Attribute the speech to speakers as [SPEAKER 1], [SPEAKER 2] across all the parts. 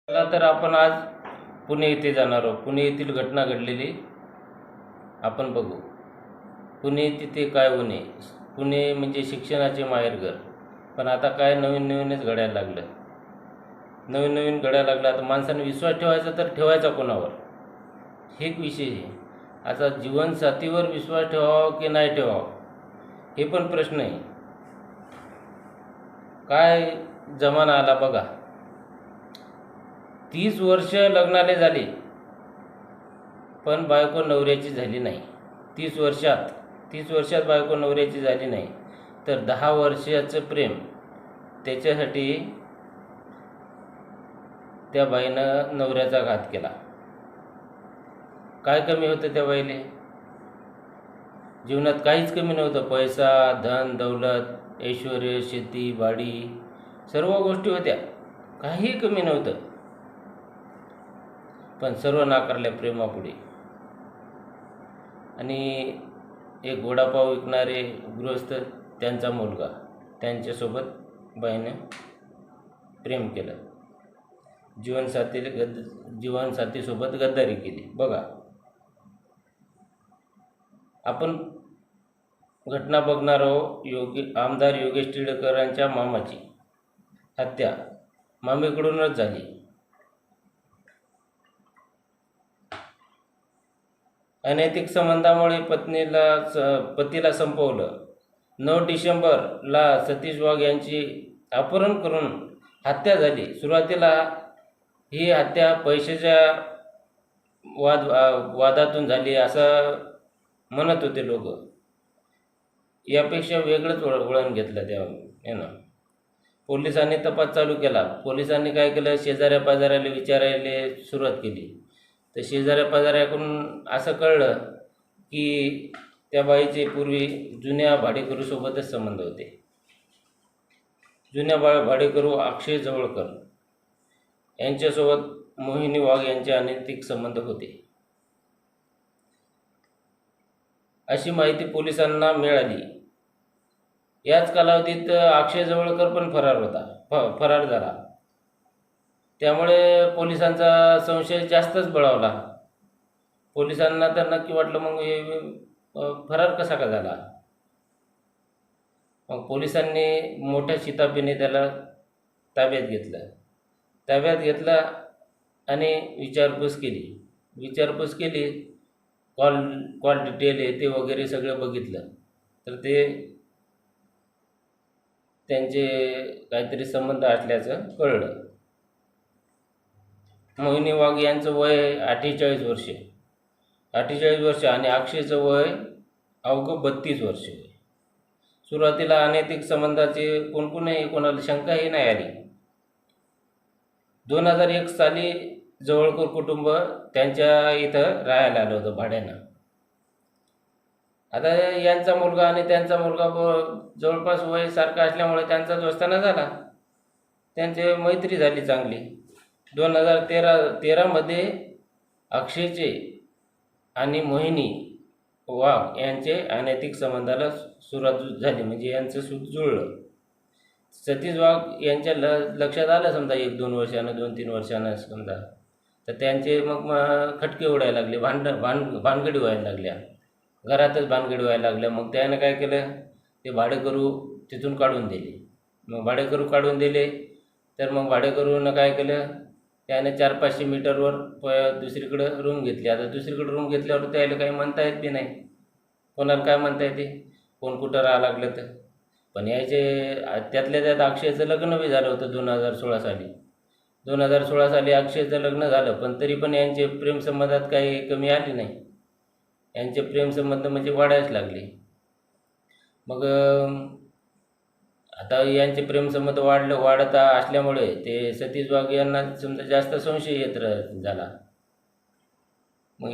[SPEAKER 1] चला तर आपण आज पुणे येथे जाणार आहोत. पुणे येथील घटना घडलेली आपण बघू. पुणे तिथे काय होणे. पुणे म्हणजे शिक्षणाचे माहेरघर. पण आता काय नवीन नवीनच घडायला लागलं. नवीन नवीन घडायला लागलं. आता माणसाने विश्वास ठेवायचा तर ठेवायचा कोणावर, हे एक विषय आहे. आता जीवनसाथीवर विश्वास ठेवावा की नाही ठेवावा हे पण प्रश्न आहे. काय जमाना आला बघा. 30 वर्ष लग्नाला झाली पण बायको नवऱ्याची झाली नाही. 30 वर्षात बायको नवऱ्याची झाली नाही तर 10 वर्षाचं प्रेम त्याच्यासाठी त्या बाईनं नवऱ्याचा घात केला. काय कमी होतं त्या बाईले? जीवनात काहीच कमी नव्हतं. पैसा, धन, दौलत, ऐश्वर्य, शेती, बाडी, सर्व गोष्टी होत्या. काही कमी नव्हतं. पण सर्व नाकारल्या प्रेमापुढे. आणि एक वडापाव विकणारे गृहस्थ, त्यांचा मुलगा, त्यांच्यासोबत बाईने प्रेम केलं. जीवनसाथीसोबत गद्दारी केली. बघा, आपण घटना बघणार आहोत. आमदार योगेश टिळकरांच्या मामाची हत्या मामीकडूनच झाली. अनैतिक संबंधामुळे पतीला संपवलं. 9 डिसेंबरला सतीश वाघ यांची अपहरण करून हत्या झाली. सुरुवातीला ही हत्या पैशाच्या वादातून झाली असं म्हणत होते लोक. यापेक्षा वेगळंच वळण घेतलं त्या यानं. पोलिसांनी तपास चालू केला. पोलिसांनी काय केलं, शेजाऱ्या पाजाऱ्याला विचारायला सुरुवात केली. तर शेजाऱ्या पाजाऱ्याकडून असं कळलं की त्या बाईचे पूर्वी जुन्या भाडेकरूसोबतच संबंध होते. जुन्या भाडेकरू अक्षय जवळकर यांच्यासोबत मोहिनी वाघ यांचे अनैतिक संबंध होते, अशी माहिती पोलिसांना मिळाली. याच कालावधीत अक्षय जवळकर पण फरार झाला. त्यामुळे पोलिसांचा संशय जास्तच बळावला. पोलिसांना तर नक्की वाटलं मग हे फरार कसा का झाला. मग पोलिसांनी मोठ्या शिताफीने त्याला ताब्यात घेतलं आणि विचारपूस केली. कॉल डिटेल आहे ते वगैरे सगळं बघितलं तर ते त्यांचे काहीतरी संबंध असल्याचं कळलं. मोहिनी वाघ यांचं वय 48 वर्ष आणि अक्षयचं वय अवघं 32 वर्ष. सुरुवातीला अनैतिक संबंधाची कोणाला शंकाही नाही आली. 2001 साली जवळकर कुटुंब त्यांच्या इथं राहायला आलं होतं भाड्यानं. आता यांचा मुलगा आणि त्यांचा मुलगा जवळपास वय सारखं असल्यामुळे त्यांचा दोस्ताना झाला. त्यांची मैत्री झाली चांगली. 2013मध्ये अक्षयचे आणि मोहिनी वाघ यांचे अनैतिक संबंधाला सुरुवात झाली. म्हणजे यांचं सुख जुळलं. सतीश वाघ यांच्या लक्षात आलं समजा 1-2 वर्षानं, 2-3 वर्षानं समजा. तर त्यांचे मग खटके उडायला लागले. भानगडी व्हायला लागल्या. घरातच भानगडी व्हायला लागल्या. मग त्यानं काय केलं, ते भाडेकरू तिथून काढून दिले. मग भाडेकरू दिले तर मग भाडेकरूनं काय केलं, त्याने 400-500 मीटरवर दुसरीकडं रूम घेतली. आता दुसरीकडे रूम घेतल्यावर त्याला काही म्हणता येत बी नाही. कोणाला काय म्हणता येते, कोण कुठं राहावं लागलं तर. पण यायचे त्यातल्या त्यात अक्षयचं लग्न बी झालं होतं 2016 साली. 2016 साली अक्षयचं लग्न झालं. पण तरी पण यांचे प्रेमसंबंधात काही कमी आली नाही. यांचे प्रेमसंबंध म्हणजे वाढायच लागले. मग आता यांचे प्रेमसंबंध वाढत असल्यामुळे ते सतीश वाघ यांना समजा जास्त संशय येत झाला. मग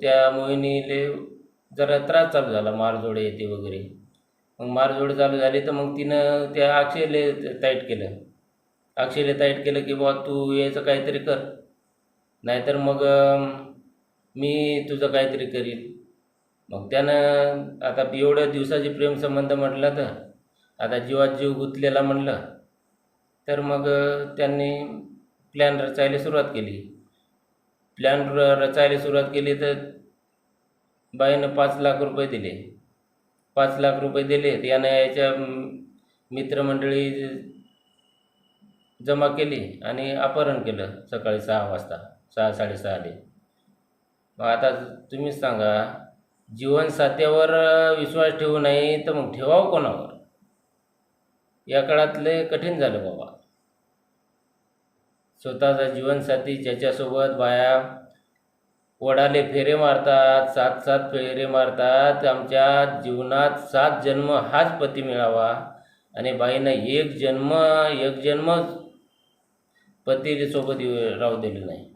[SPEAKER 1] त्या मोहिनीले जरा त्रास चालू झाला, मारझोड येते वगैरे. मग मारझोड चालू झाली तर मग तिनं त्या अक्षयले ताईट केलं की बुवा तू याचं काहीतरी कर, नाहीतर मग मी तुझं काहीतरी करील. मग त्यानं आता एवढ्या दिवसाचे प्रेमसंबंध म्हटलं तर आता जीवात जीव गुंतलेला म्हणलं तर मग त्यांनी प्लॅन रचायला सुरुवात केली. प्लॅन रचायला सुरुवात केली तर बाईनं 5 लाख रुपये दिले. 5 लाख रुपये दिले. यानं याच्या मित्रमंडळी जमा केली आणि अपहरण केलं सकाळी 6 वाजता, 6:30ला. मग आता तुम्हीच सांगा, जीवनसाथ्यावर विश्वास ठेवू नाही तर मग ठेवावं कोणावर? या काळात लय कठीण झालं बाबा. स्वतःचा जीवनसाथी ज्याच्यासोबत बाया ओढाले फेरे मारतात, 7-7 फेरे मारतात. आमच्या जीवनात 7 जन्म हाच पती मिळावा आणि बाईनं एक जन्म पतीसोबत राहू दिलं नाही.